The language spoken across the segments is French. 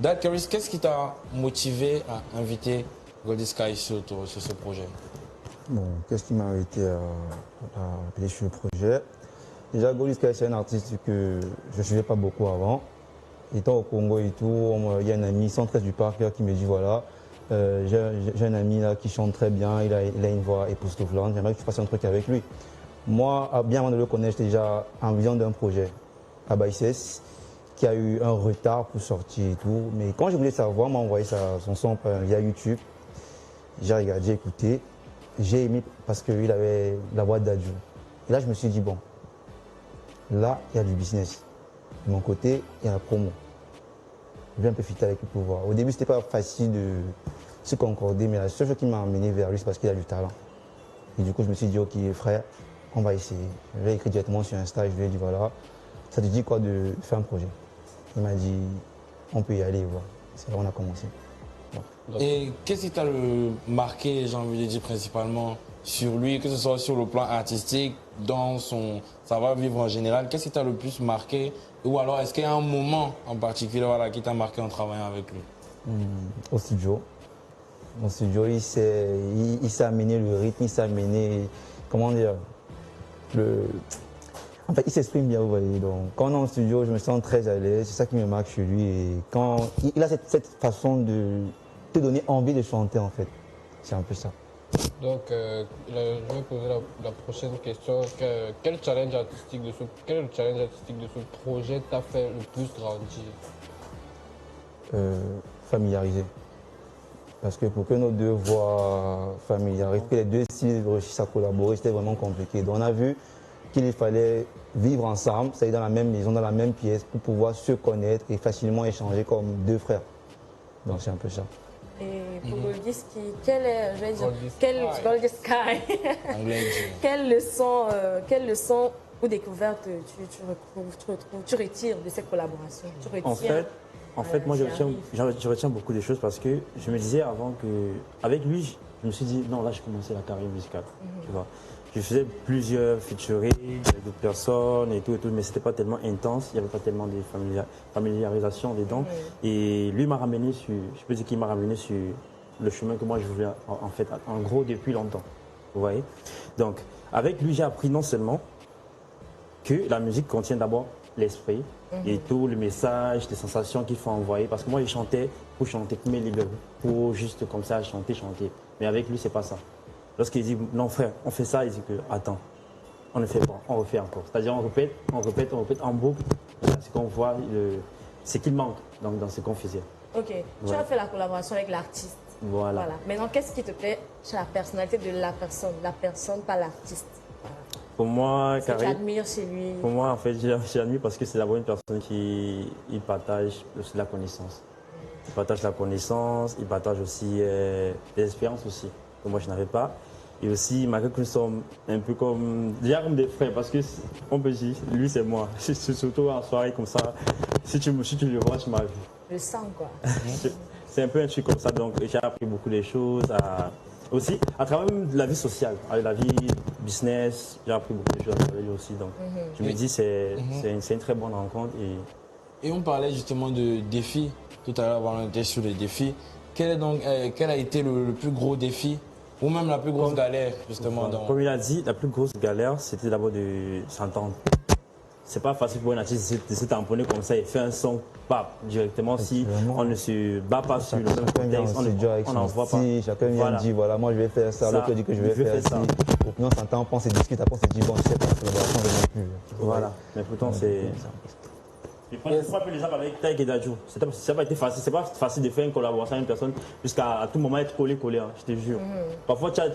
Caris, qu'est-ce qui t'a motivé à inviter Goldie Sky sur ce projet? Bon, qu'est-ce qui m'a invité à appeler sur le projet? Déjà, Goldie Sky, c'est un artiste que je ne suivais pas beaucoup avant. Étant au Congo et tout, il y a un ami, 113 du Parc, qui me dit voilà, j'ai un ami là qui chante très bien, il a une voix époustouflante, j'aimerais que tu fasses un truc avec lui. Moi, bien avant de le connaître, j'étais déjà en vision d'un projet à Baïsès qui a eu un retard pour sortir et tout. Mais quand je voulais savoir, m'a envoyé son son via YouTube. J'ai regardé, j'ai écouté. J'ai aimé parce qu'il avait la voix d'Adjo. Et là, je me suis dit, bon, là, il y a du business. De mon côté, il y a la promo. Je vais un peu fitter avec le pouvoir. Au début, ce n'était pas facile de se concorder, mais la seule chose qui m'a amené vers lui, c'est parce qu'il a du talent. Et du coup, je me suis dit, ok, frère, on va essayer. Je l'ai écrit directement sur Insta et je lui ai dit, voilà, ça te dit quoi de faire un projet? Il m'a dit, on peut y aller, voilà. C'est là où on a commencé. Bon. Et qu'est-ce qui t'a le marqué, j'ai envie de dire, principalement sur lui, que ce soit sur le plan artistique, dans son savoir-vivre en général, qu'est-ce qui t'a le plus marqué? Ou alors, est-ce qu'il y a un moment en particulier voilà, qui t'a marqué en travaillant avec lui? Au studio. Au studio, il s'est amené le rythme, il s'est amené, comment dire, en fait, il s'exprime bien, vous voyez. Donc, quand on est en studio, je me sens très à l'aise. C'est ça qui me marque chez lui. Et quand il a cette façon de te donner envie de chanter, en fait. C'est un peu ça. Donc, je vais poser la prochaine question. Quel est le challenge artistique de ce projet t'a fait le plus grandir? Familiariser. Parce que pour que nos deux voix familiarisent, que les deux styles réussissent à collaborer, c'était vraiment compliqué. Donc, on a vu qu'il fallait vivre ensemble, c'est-à-dire dans la même maison, dans la même pièce, pour pouvoir se connaître et facilement échanger comme deux frères. Donc c'est un peu ça. Et pour Goldie Sky, Goldie Sky, quelle leçon ou découverte tu retires de cette collaboration? En fait, moi je retiens beaucoup de choses parce que je me disais avant que, avec lui, je me suis dit non, là j'ai commencé la carrière musicale, tu vois. Je faisais plusieurs featuring avec d'autres personnes et tout, mais c'était pas tellement intense, il n'y avait pas tellement de familiarisation dedans. Et lui m'a ramené sur, je peux dire qu'il m'a ramené sur le chemin que moi je voulais en fait, en gros depuis longtemps, vous voyez. Donc, avec lui, j'ai appris non seulement que la musique contient d'abord l'esprit et tout le message, les sensations qu'il faut envoyer. Parce que moi, je chantais pour chanter, pour me libérer, pour juste comme ça chanter. Mais avec lui, c'est pas ça. Lorsqu'il dit non frère, on fait ça, il dit que attends, on ne fait pas, on refait encore. C'est-à-dire on répète en boucle ce qu'on voit, ce qu'il manque dans ce qu'on faisait. Ok, tu as fait la collaboration avec l'artiste. Voilà. Maintenant, qu'est-ce qui te plaît chez la personnalité de la personne, pas l'artiste? Pour moi, tu admires chez lui? Pour moi, en fait, j'admire parce que c'est d'abord une personne qui partage aussi la connaissance. Il partage la connaissance, il partage aussi des expériences aussi, que moi je n'avais pas. Et aussi, malgré que nous sommes un peu comme des frères, parce que on peut dire, lui c'est moi. C'est surtout en soirée comme ça, si tu le vois, tu m'as vu. Je sens quoi. C'est un peu un truc comme ça, donc j'ai appris beaucoup de choses. Aussi, à travers la vie sociale, la vie business, j'ai appris beaucoup de choses avec lui aussi. Donc, je me dis c'est une très bonne rencontre. Et on parlait justement de défis. Tout à l'heure, on était sur les défis. Quel a été le plus gros défi ou même la plus grosse galère, justement Comme il a dit, la plus grosse galère, c'était d'abord de s'entendre. C'est pas facile pour un artiste de se tamponner comme ça et faire un son directement si on ne se bat pas sur le même contexte, on n'en voit pas. Chacun vient dire voilà, moi je vais faire ça, l'autre dit que je vais faire ça. Au final, on s'entend, on pense et discute, après on se dit bon, je sais pas, la collaboration ne plus. Voilà, mais pourtant c'est. Je prends un peu l'exemple avec Taïk et Dadju. Ça n'a pas été facile. C'est pas facile de faire une collaboration avec une personne jusqu'à tout moment être collé, hein, je te jure. Parfois, tu as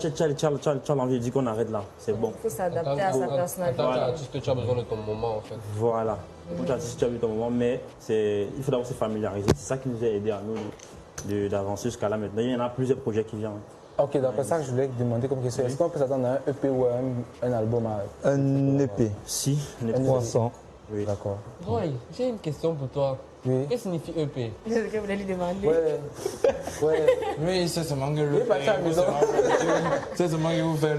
l'envie de dire qu'on arrête là. C'est bon. Il faut s'adapter à sa personnalité. En tant qu'artiste, tu as besoin de ton moment en fait. Voilà. En tant qu'artiste, tu as besoin de ton moment, mais il faut d'abord se familiariser. C'est ça qui nous a aidé à nous d'avancer jusqu'à là maintenant. Il y en a plusieurs projets qui viennent. Ok, d'après ça, je voulais te demander comme question. Est-ce qu'on peut s'attendre à un EP ou un album? Un EP. Si, un EP. 300. Oui. D'accord. Roy, j'ai une question pour toi. Oui. Qu'est-ce que signifie EP? C'est ce que vous voulez lui demander. Ouais. Oui, c'est seulement que le.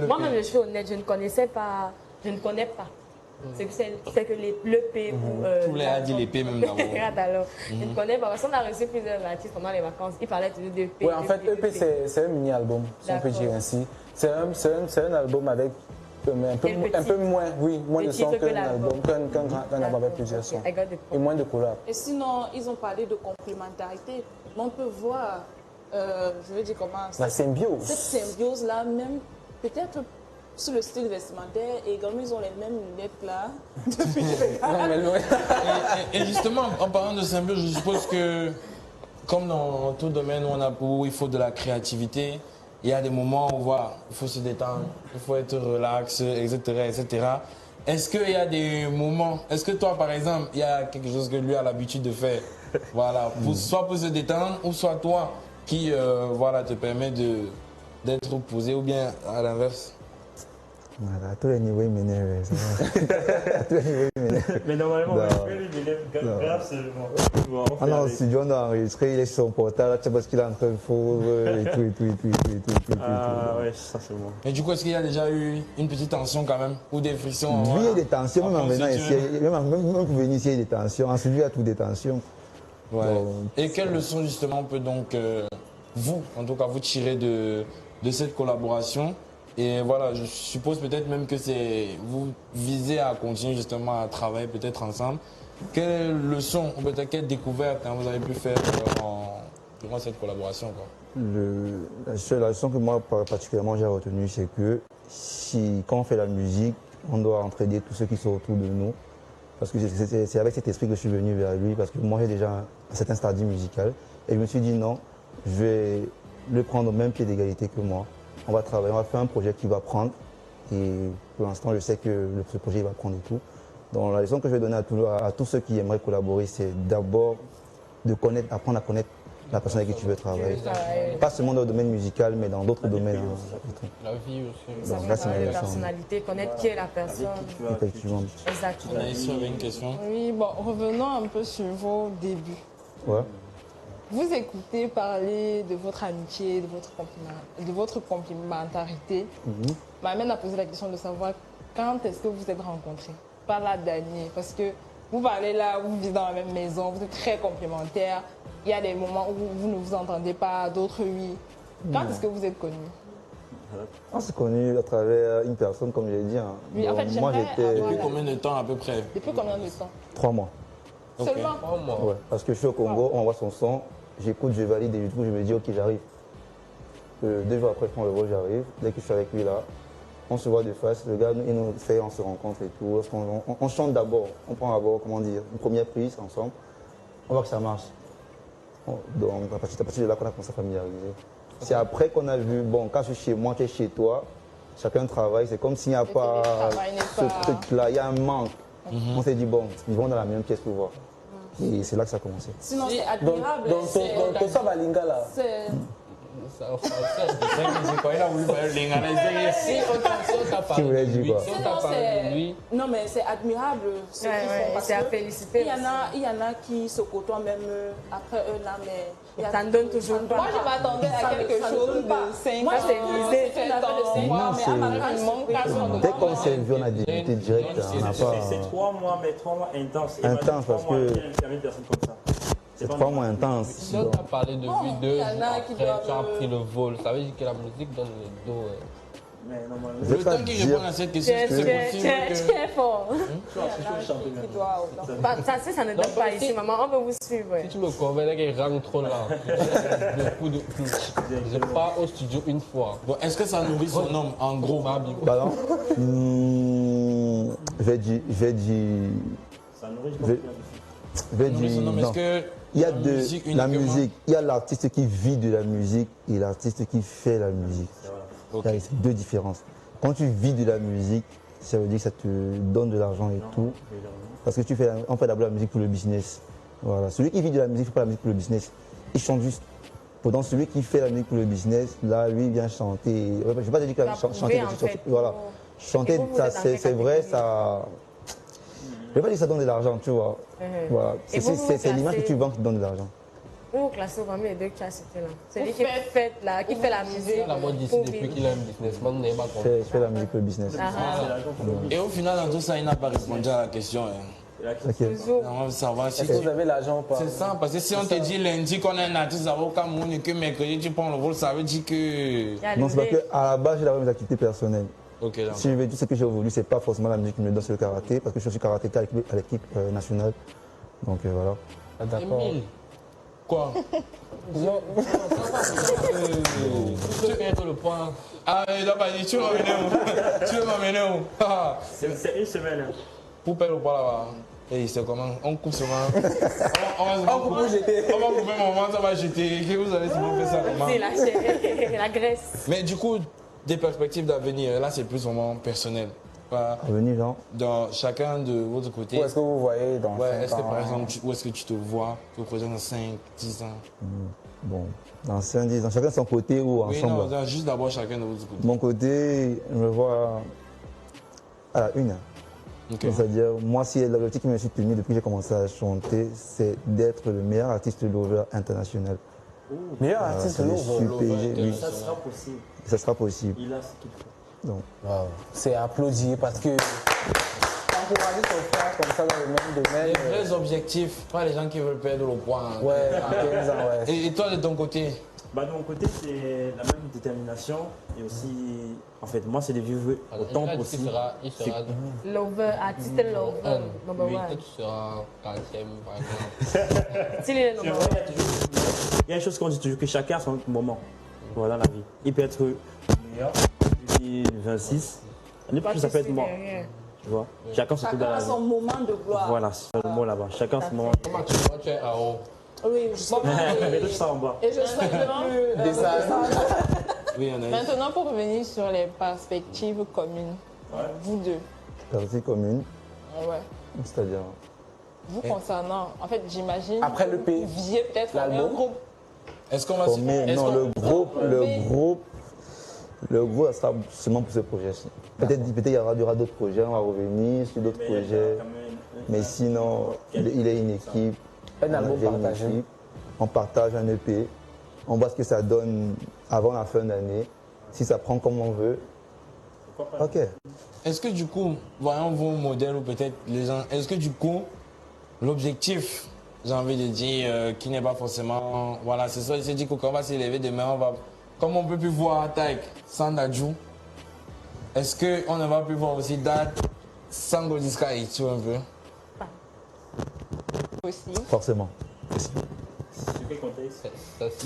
Moi-même, je suis honnête, je ne connais pas. C'est que l'EP ou... Tous les a dit l'épée même d'abord. Regarde alors, je ne connais pas, parce qu'on a reçu plusieurs artistes pendant les vacances, ils parlaient toujours d'EP. Oui, en fait, EP, c'est un mini-album, si on peut dire ainsi. C'est un album avec un peu moins, moins de sons qu'un album, qu'un album avec plusieurs sons. Et moins de collabs. Et sinon, ils ont parlé de complémentarité. On peut voir, je veux dire comment... La symbiose. Cette symbiose-là, même peut-être sur le style vestimentaire, et également ils ont les mêmes lunettes là. Depuis et justement, en parlant de symbiose, je suppose que, comme dans tout domaine où il faut de la créativité, il y a des moments où il faut se détendre, il faut être relax, etc. etc. Est-ce qu'il y a des moments, est-ce que toi par exemple, il y a quelque chose que lui a l'habitude de faire, voilà, soit pour se détendre, ou soit toi qui te permet d'être posé, ou bien à l'inverse? Voilà, à tous les niveaux, il m'énerve. À tous les niveaux, il m'énerve. Mais normalement, lui, il est grave seulement. Ah non, au studio, on doit enregistrer, il est sur son portable, tu sais parce qu'il est en train de fondre et tout. Ah ouais, ça c'est bon. Et du coup, est-ce qu'il y a déjà eu une petite tension quand même, ou des frictions? Oui, il y a des tensions, même en venant ici, même pour venir ici, il y a des tensions. En studio, il y a toutes des tensions. Ouais. Donc, et quelle leçon justement peut donc vous, en tout cas, vous tirer de cette collaboration? Et voilà, je suppose peut-être même que vous visez à continuer justement à travailler peut-être ensemble. Quelle leçon ou peut-être quelle découverte vous avez pu faire durant cette collaboration, quoi? La leçon que moi particulièrement j'ai retenue, c'est que quand on fait la musique, on doit entraider tous ceux qui sont autour de nous. Parce que c'est avec cet esprit que je suis venu vers lui, parce que moi j'ai déjà un certain stade musical. Et je me suis dit non, je vais le prendre au même pied d'égalité que moi. On va travailler, on va faire un projet qui va prendre. Et pour l'instant, je sais que ce projet va prendre et tout. Donc la leçon que je vais donner à tous ceux qui aimeraient collaborer, c'est d'abord apprendre à connaître la personne avec qui tu veux travailler. Pas seulement dans le domaine musical, mais dans d'autres domaines. La vie aussi. Donc, là, c'est ma La leçon. personnalité, connaître qui est la personne. Effectivement. Exactement. Anaïs avait une question. Oui, bon, revenons un peu sur vos débuts. Ouais. Vous écoutez parler de votre amitié, de votre complémentarité. M'amène à poser la question de savoir quand est-ce que vous êtes rencontrés? Pas la dernière, parce que vous parlez là, vous vivez dans la même maison, vous êtes très complémentaires. Il y a des moments où vous ne vous entendez pas, d'autres oui. Quand est-ce que vous êtes connus? On s'est connus à travers une personne, comme je l'ai dit. Oui, en fait, moi, j'aimerais j'étais avoir Depuis combien de temps à peu près? Depuis combien de temps? 3 mois. Ok. Seulement? 3 mois. Ouais, parce que je suis au Congo, on envoie son son, j'écoute, je valide et du coup je me dis ok j'arrive. 2 jours après je prends le vol, j'arrive. Dès que je suis avec lui là, on se voit de face, le gars il nous fait, on se rencontre et tout. On chante d'abord, on prend d'abord, comment dire, une première prise ensemble. On voit que ça marche. Donc à partir de là qu'on a commencé à familiariser. C'est après qu'on a vu, bon quand je suis chez moi, tu es chez toi, chacun travaille, c'est comme s'il n'y a pas télétravail n'est ce pas- truc là, il y a un manque. On s'est dit bon, ils vont dans la même pièce pour voir. Et c'est là que ça a commencé. Sinon, c'est admirable. Donc, Tosa Balinga là. C'est- Ça en français. C'est vrai que quand il a voulu faire le lingala, il Si s'est on t'a Tu parlé voulais de dire lui, quoi? si on Sinon, t'a parlé de c'est- lui, Non, mais c'est admirable ce qu'ils font. parce C'est à que féliciter. il y en a qui se côtoient même après eux là, mais. il y a- Ça ne donne toujours pas. Moi, je m'attendais à quelque ça ne chose donne pas. de 5 Moi, c'est l'idée. C'est une affaire de 5 Non, mois, mais c'est- à Marrakech, il manque 4 mois. Dès qu'on s'est vu, on a débuté direct, on n'a pas. C'est 3 mois, mais 3 mois intenses. Intense, parce que- Il y a une personne comme ça. C'est 3 mois intenses. si on t'a parlé de lui Bon, 2 il y jours en a qui après, doivent- tu as pris le vol. Ça veut dire que la musique donne le dos. Mais normalement, Je vais Le pas temps qu'il dire. répond à cette question, Tu c'est possible que... es fort. Qui doit autant. Bah, ça ne donne Non, pas mais ici, si- maman. On peut vous suivre. Si tu me convaincs qu'il rentre trop là, beaucoup de plus. Je pars au studio une fois. Bon, est-ce que ça nourrit son homme, en gros? Pardon Je vais dire. ça nourrit Je vais- je vais Nourrit son dire. homme, non. est-ce que Il y a la deux, musique la uniquement- musique, il y a l'artiste qui vit de la musique et l'artiste qui fait la musique. Ok. Il y a ces 2 différences. Quand tu vis de la musique, ça veut dire que ça te donne de l'argent et tout. Parce que on fait d'abord la musique pour le business. Voilà. Celui qui vit de la musique, il ne fait pas la musique pour le business. Il chante juste. Pendant celui qui fait la musique pour le business, là, lui, il vient chanter. Je ne vais pas te dire que Ça chanter, prouver, en fait, voilà. Chanter, Et vous, vous ça, êtes dans quelle c'est vrai, catégorie? ça. Je ne vais pas dire que ça donne de l'argent, tu vois. Voilà. Et vous, vous C'est l'image que placez- tu vends qui te donne de l'argent. Ou classez parmi les deux qui a cité là. C'est lui qui fait la musique. La mode d'ici depuis qu'il est un businessman, vous n'avez pas compris. Je fais la musique pour le business. Et au final, dans tout ça, il n'a pas répondu à la question. Ok. On veut savoir si Est-ce que vous avez l'argent ou pas? C'est ça, parce que si on te dit lundi qu'on est un artiste au Cameroun et que mercredi tu prends le vol, ça veut dire que. Non, c'est parce qu'à la base, j'ai d'abord mes activités personnelles. Ok, là. Si je veux dire ce que j'ai aujourd'hui, c'est pas forcément la musique qui me donne sur le karaté, parce que je suis karatéka à l'équipe nationale. Donc voilà. Ah, d'accord. Emile, Quoi? tu peux perdre le point. Ah, il n'a pas dit, tu m'emmènes où? Tu veux m'emmener où? Ah, C'est une semaine. Hein. pour perdre ou pas là-bas? Et c'est comment? On coupe seulement. On va couper mon moment, ça va jeter. Que vous allez souvent faire ça comment? C'est la chair, la graisse. Mais du coup, des perspectives d'avenir, là c'est plus vraiment personnel. Pas À venir, genre. dans chacun de votre côté. Où est-ce que vous voyez dans Ouais, 5 est-ce que ans? par exemple, où est-ce que tu te vois au projet dans 5, 10 ans? Bon, dans 5-10 ans, chacun de son côté ou Oui, ensemble. non, juste d'abord chacun de votre côté. De mon côté, je me vois à la une. Ok. C'est-à-dire, moi, si l'objectif qui me suis tenu depuis que j'ai commencé à chanter, c'est d'être le meilleur artiste lover international. Meilleur artiste Ça, je suis lover. PG, oui. Ça sera possible. Ça sera possible. Il a ce qu'il faut. Donc, Wow. C'est à applaudir parce que encourager son frère comme ça dans le même domaine. Les vrais objectifs, pas les gens qui veulent perdre le poids. Ouais, à 15 ans, ouais. Et toi de ton côté? Bah, de mon côté, c'est la même détermination et aussi, en fait, moi, c'est de vivre au temps aussi. Il sera Lover, artiste lover. Number oui, one. toi, tu seras 40e par exemple. S'il est C'est number vrai, one. il y a une chose qu'on dit toujours, que chacun a son moment voilà, dans la vie. Il peut être meilleur depuis 26, ça peut être mort. Tu vois, chacun se trouve dans Chacun la a son vie. moment de gloire. Voilà, c'est le mot là-bas. Chacun son moment. Comment tu vois, tu es à haut. Oui, bon, Mais toi, tu seras en bas. et je souhaite le plus. Oui, Anaïs. Maintenant, pour revenir sur les perspectives communes, vous deux, partie commune, ouais. c'est-à-dire. Vous concernant, en fait, j'imagine. Après le P, vous visiez peut-être l'album. un groupe. Est-ce qu'on va Former, est-ce non, qu'on- le groupe, ça sera seulement pour ce projet-ci. Peut-être il y aura d'autres projets, on va revenir sur d'autres projets. Mais sinon, il est une équipe. Un album On a une partagé. équipe, on partage un EP. On voit ce que ça donne avant la fin d'année. Si ça prend comme on veut. Ok. Est-ce que du coup, voyons vos modèles ou peut-être les gens, est-ce que du coup, l'objectif, j'ai envie de dire, qui n'est pas forcément, voilà, c'est ça, il s'est dit qu'on va s'élever demain, on va, comme on peut plus voir Taïk sans Dadju, est-ce qu'on ne va plus voir aussi Dad sans Golden Sky, tu vois un peu? Aussi. Forcément. Sur quel contexte?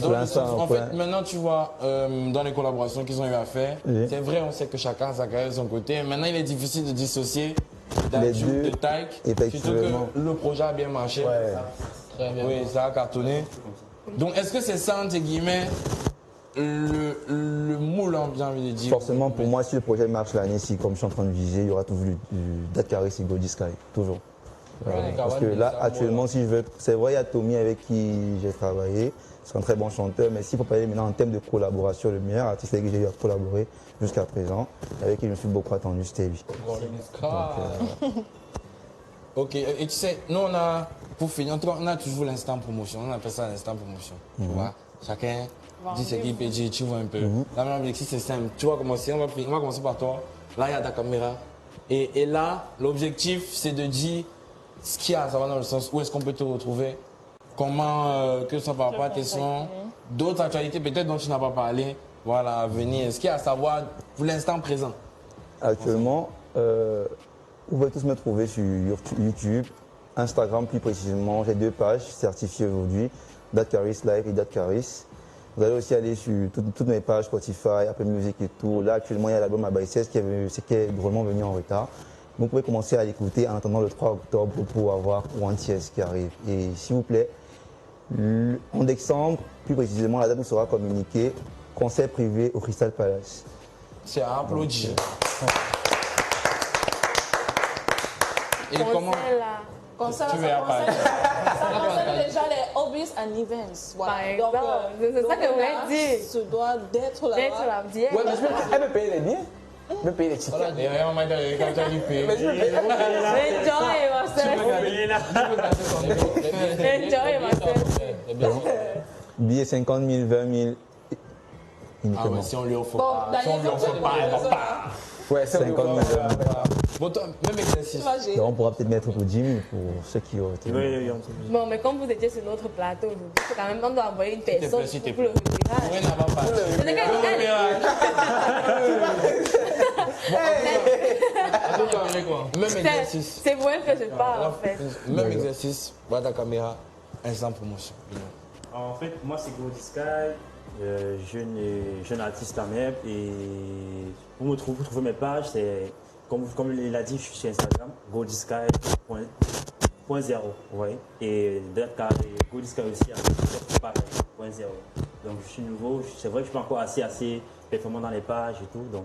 Donc, l'instant, en pour fait, maintenant, tu vois, dans les collaborations qu'ils ont eu à faire, Oui. c'est vrai, on sait que chacun a sa carrière de son côté. Maintenant, il est difficile de dissocier Les Dadju deux, de Taïk, surtout effectivement. que le projet a bien marché. Ouais. Très bien. Oui, ça a cartonné. Donc, est-ce que c'est ça, entre guillemets, le moule, hein, j'ai envie de dire? Forcément, pour moi, si le projet marche l'année-ci, comme je suis en train de viser, il y aura toujours du Dakaris et Goldie Sky. Toujours. Parce que là, actuellement, si je veux. C'est vrai, il y a Tommy avec qui j'ai travaillé. C'est un très bon chanteur. Mais s'il faut parler maintenant en termes de collaboration, le meilleur artiste avec qui j'ai eu à collaborer jusqu'à présent, avec qui je me suis beaucoup attendu, c'était lui. Golden Sky. Ok, et tu sais, nous, on a, pour finir, en tout cas, on a toujours l'instant promotion. On appelle ça l'instant promotion. Tu vois, chacun dit ce qu'il peut dire, tu vois un peu. Là, maintenant, l'objectif, c'est simple. Tu vas commencer, on va commencer par toi. Là, il y a ta caméra. Et là, l'objectif, c'est de dire ce qu'il y a à savoir dans le sens où est-ce qu'on peut te retrouver, comment, que ce soit par rapport à tes sons, d'autres actualités peut-être dont tu n'as pas parlé, voilà, à venir. Ce qu'il y a à savoir pour l'instant présent. Actuellement, vous pouvez tous me trouver sur YouTube, Instagram plus précisément. J'ai 2 pages certifiées aujourd'hui, Dakaris Live et Dakaris. Vous allez aussi aller sur toutes mes pages Spotify, Apple Music et tout. Là, actuellement, il y a l'album Abai 16 qui est drôlement venu en retard. Vous pouvez commencer à l'écouter en attendant le 3 octobre pour avoir One Tears qui arrive. Et s'il vous plaît, en décembre, plus précisément, la date nous sera communiquée. Concert privé au Crystal Palace. C'est à applaudir. Et comment Concert, tu veux apprendre? ça concerne déjà les hobbies and events. Voilà. Par Donc, exemple, c'est ça que vous là, voulez dire. se doit d'être là. D'être là, dire. Ouais, mais elle peut payer les billets. Elle peut payer les tickets. Et on m'a dit quand tu as dit payer. Mais je peux payer. Enjoy, myself. Enjoy myself. Les billets Billets 50 000, 20 000. Ah Uniquement. ouais, si on lui offre Bon, pas, si on lui offre pas, elle va pas. Ouais, c'est 50 000. Bon, toi, même exercice. Donc, on pourra peut-être mettre pour 10 000 pour ceux qui ont été. Bon, mais comme vous étiez sur notre plateau aujourd'hui, c'est quand même on doit envoyer une personne s'il te pour le repérage. Oui, n'a pas parti. C'est le Même exercice. C'est vrai que je parle en fait. Même exercice, voilà ta caméra, instant promotion. En fait, moi, c'est Goldie Sky, jeune artiste en MEP. Et pour trouver mes pages, c'est, comme il a dit, je suis sur Instagram, Goldie Sky.0. Ouais. Et Goldie Sky aussi, pareil, .0. Donc, je suis nouveau. C'est vrai que je suis pas encore assez performant dans les pages et tout. Donc,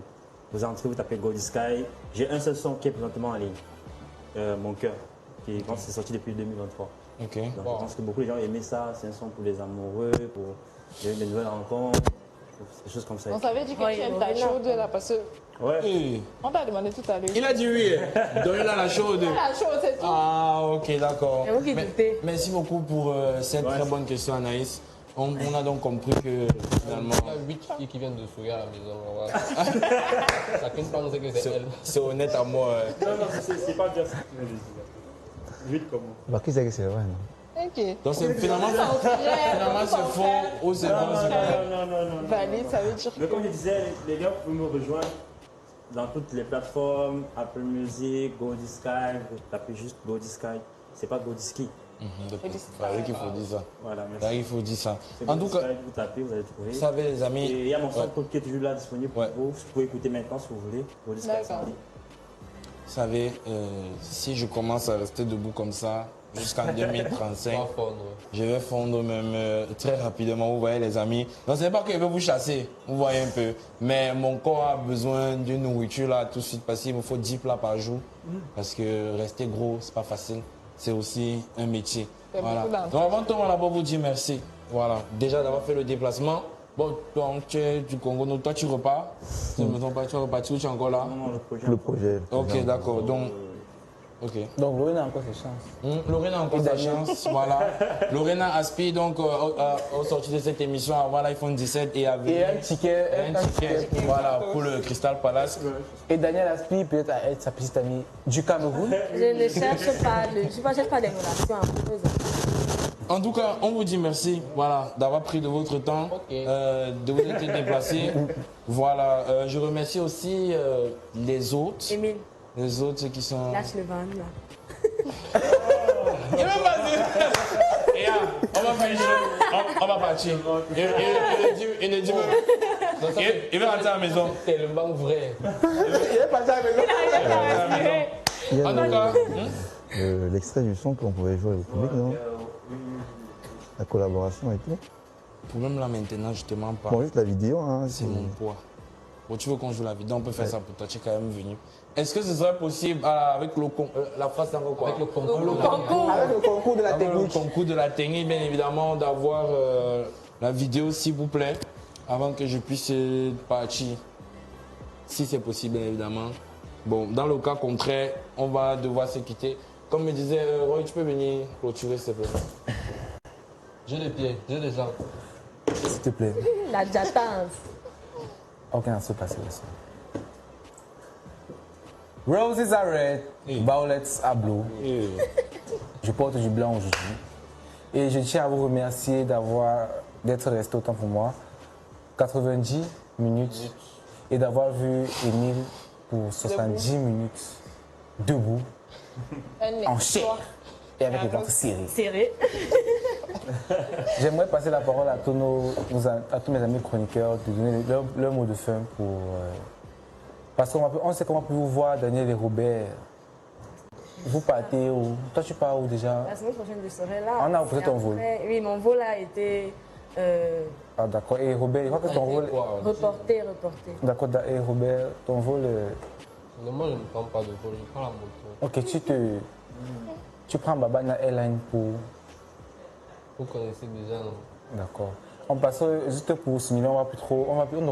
vous entrez, vous tapez Goldie Sky. J'ai un seul son qui est présentement en ligne, Mon cœur, qui c'est sorti depuis 2023. Ok. Donc, je pense que beaucoup de gens ont aimé ça. C'est un son pour les amoureux, pour des nouvelles rencontres, des choses comme ça. On savait dire que tu aimes ta chaude là parce que Ouais. Hey, on t'a demandé tout à l'heure. il a dit oui. Donnez-la la chaude. La chaude, c'est tout. Ah, ok, d'accord. Et vous qui doutez. Merci beaucoup pour cette très bonne question, Anaïs. On a donc compris que finalement, Il y a 8 filles qui viennent de sourire à la maison. Voilà. Chacune pense que c'est elle. c'est honnête à moi. Non, c'est pas dire ça. Vite comment. Bah, qui sait que c'est vrai, non? Ok. Donc finalement c'est faux ou c'est bon, c'est vrai. Non. Valide, ça veut dire Mais comme je disais, les gars, vous pouvez me rejoindre dans toutes les plateformes, Apple Music, Goldie Sky, vous tapez juste Goldie Sky. C'est pas Goldie Ski. C'est vrai qu'il faut dire ça. Voilà, C'est vrai merci. qu'il faut dire ça. C'est En Goldie tout cas, Sky, vous tapez, vous allez trouver. vous savez les Et amis, il y a mon SoundCloud qui est toujours là disponible pour Ouais. vous. Vous pouvez écouter maintenant si vous voulez. Goldie Sky, c'est en ligne. vous savez, si je commence à rester debout comme ça jusqu'en 2035, Pas fondre. je vais fondre même très rapidement, vous voyez les amis. Non, c'est pas que je vais vous chasser, vous voyez un peu. Mais mon corps a besoin d'une nourriture là tout de suite parce qu'il me faut 10 plats par jour. Parce que rester gros, c'est pas facile. C'est aussi un métier. C'est Voilà. beaucoup d'entrain. Donc avant tout, on va d'abord vous dire merci. Voilà. Déjà d'avoir fait le déplacement. Bon, donc tu es du Congo, donc toi tu repars. Si je ne me trompe pas, tu es reparti ou tu es encore là? Non, le projet. Le projet. Ok, d'accord. Donc, ok. Donc, Lorraine a encore ses chances. Lorena a encore sa chance, voilà. Lorena aspire donc au sortir de cette émission à avoir l'iPhone 17 et à Et un ticket. voilà, pour le Crystal Palace. Et Daniel aspire peut-être à être sa petite amie du Cameroun. Je ne cherche pas, cherche pas des relations amoureuses. En tout cas, on vous dit merci, voilà, d'avoir pris de votre temps, de vous être déplacé. Voilà, je remercie aussi les autres. Émile, Les autres ceux qui sont. lâche le van là. Il va passer. Et là, on va faire une chose. On va partir. Il ne dit pas. Il va rentrer à la maison. Tellement vrai. Il est parti à la maison. Il y a En tout cas, l'extrait du son qu'on pouvait jouer au public, non? La collaboration et tout. le problème là maintenant, je te mens pas. Bon, juste la vidéo, hein. C'est mon poids. Bon, tu veux qu'on joue la vidéo, on peut faire ça pour toi, tu es quand même venu. Est-ce que ce serait possible avec la phrase c'est encore quoi? Avec le concours. Avec le concours de la Avec le technique. concours de la technique, bien évidemment, d'avoir la vidéo s'il vous plaît, avant que je puisse partir. Si c'est possible, bien évidemment. Bon, dans le cas contraire, on va devoir se quitter. Comme me disait Roy, tu peux venir clôturer s'il te plaît. J'ai des pieds, j'ai des jambes. S'il te plaît. La jatance. Ok, on se passe là. Roses are red, violets are blue. Je porte du blanc aujourd'hui. Et je tiens à vous remercier d'être resté autant pour moi. 90 minutes. Et d'avoir vu Émile pour 70 minutes debout, en chair et avec les ventres serrés. Serré. J'aimerais passer la parole à tous mes amis chroniqueurs, de donner leur mot de fin pour. Parce qu'on sait comment vous voir Daniel et Robert. Vous partez où? Toi, tu pars où déjà? La semaine prochaine, je serai là. On a posé ton vol. Oui, mon vol a été Ah, d'accord. Et Robert, je crois que ton vol. reporté. D'accord. Et Robert, ton vol. Non, moi, je ne prends pas de vol, je prends la moto. Ok, tu prends Babana Airline pour. Vous connaissez déjà, non? D'accord. On passe juste pour simuler, on n'aura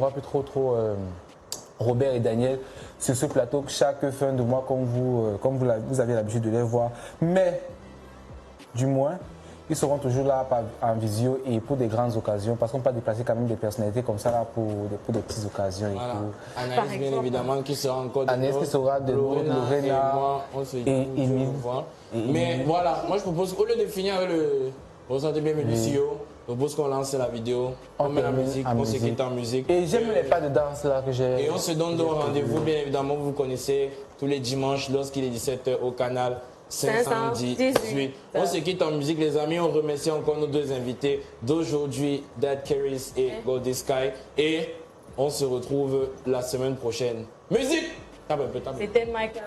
plus trop Robert et Daniel sur ce plateau chaque fin de mois comme vous avez l'habitude de les voir. Mais, du moins, ils seront toujours là en visio et pour des grandes occasions, parce qu'on peut déplacer quand même des personnalités comme ça là pour des petites occasions. Voilà. Et tout. Anaïs, bien évidemment, qui sera encore de Anaïs qui sera de Lorena Lorena et moi, on se dit et Émile. Mais voilà, moi je propose, au lieu de finir avec le ressenti bienvenue du CEO, je propose qu'on lance la vidéo, on met la musique, on se quitte en musique. Et j'aime les pas de danse là que j'ai. Et on se donne donc rendez-vous, bien évidemment, vous connaissez, tous les dimanches lorsqu'il est 17h au canal 518. On se quitte en musique, les amis. On remercie encore nos deux invités d'aujourd'hui, Dad Keris et Goldie Sky. Et on se retrouve la semaine prochaine. Musique! C'était Mike.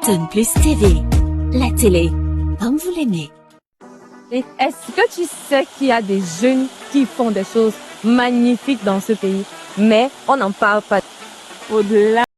Zone Plus TV, la télé, comme vous l'aimez. Et est-ce que tu sais qu'il y a des jeunes qui font des choses magnifiques dans ce pays, mais on n'en parle pas. Au-delà